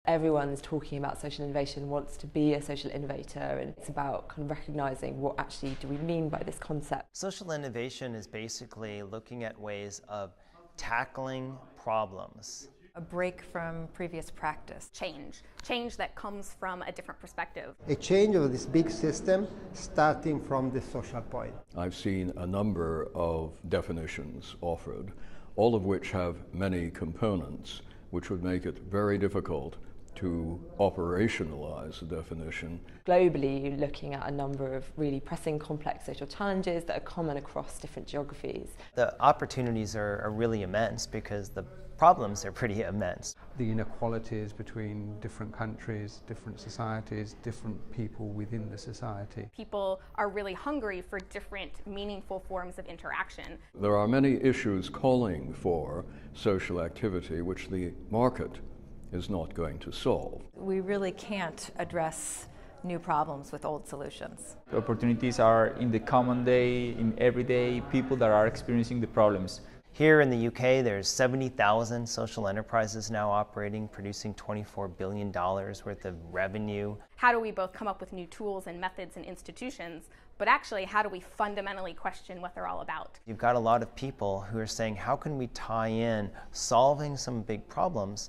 Everyone's talking about social innovation, wants to be a social innovator, and it's about kind of recognising what actually do we mean by this concept. Social innovation is basically looking at ways of tackling problems. A break from previous practice. Change that comes from a different perspective. A change of this big system starting from the social point. I've seen a number of definitions offered, all of which have many components, which would make it very difficult to operationalize the definition. Globally, you're looking at a number of really pressing, complex social challenges that are common across different geographies. The opportunities are really immense because the problems are pretty immense. The inequalities between different countries, different societies, different people within the society. People are really hungry for different meaningful forms of interaction. There are many issues calling for social activity which the market is not going to solve. We really can't address new problems with old solutions. The opportunities are in the common day, in everyday people that are experiencing the problems. Here in the UK, there's 70,000 social enterprises now operating, producing $24 billion worth of revenue. How do we both come up with new tools and methods and institutions, but actually how do we fundamentally question what they're all about? You've got a lot of people who are saying, how can we tie in solving some big problems,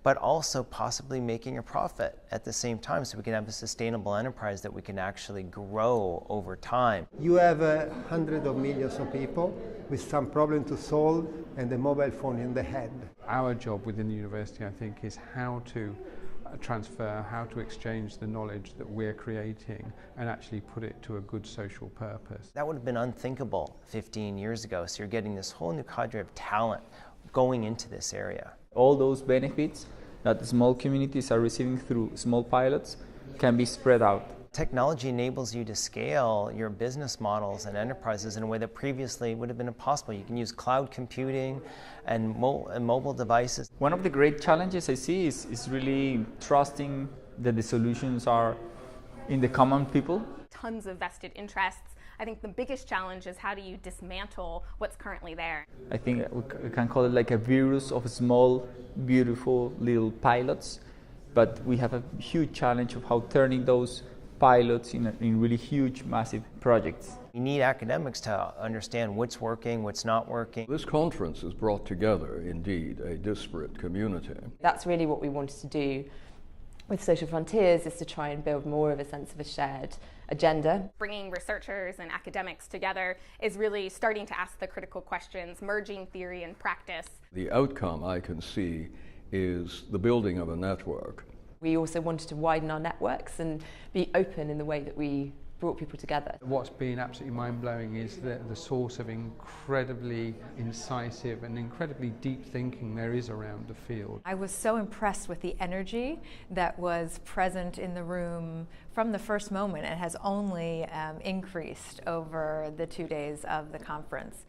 but also possibly making a profit at the same time so we can have a sustainable enterprise that we can actually grow over time. You have hundreds of millions of people with some problem to solve and a mobile phone in the hand. Our job within the university, I think, is how to transfer, how to exchange the knowledge that we're creating and actually put it to a good social purpose. That would have been unthinkable 15 years ago, so you're getting this whole new cadre of talent going into this area. All those benefits that small communities are receiving through small pilots can be spread out. Technology enables you to scale your business models and enterprises in a way that previously would have been impossible. You can use cloud computing and mobile devices. One of the great challenges I see is really trusting that the solutions are in the common people. Tons of vested interests. I think the biggest challenge is how do you dismantle what's currently there? I think we can call it like a virus of small, beautiful little pilots, but we have a huge challenge of how turning those pilots in really huge, massive projects. You need academics to understand what's working, what's not working. This conference has brought together, indeed, a disparate community. That's really what we wanted to do with Social Frontiers, is to try and build more of a sense of a shared agenda. Bringing researchers and academics together is really starting to ask the critical questions, merging theory and practice. The outcome I can see is the building of a network. We also wanted to widen our networks and be open in the way that we brought people together. What's been absolutely mind-blowing is the source of incredibly incisive and incredibly deep thinking there is around the field. I was so impressed with the energy that was present in the room from the first moment and has only increased over the 2 days of the conference.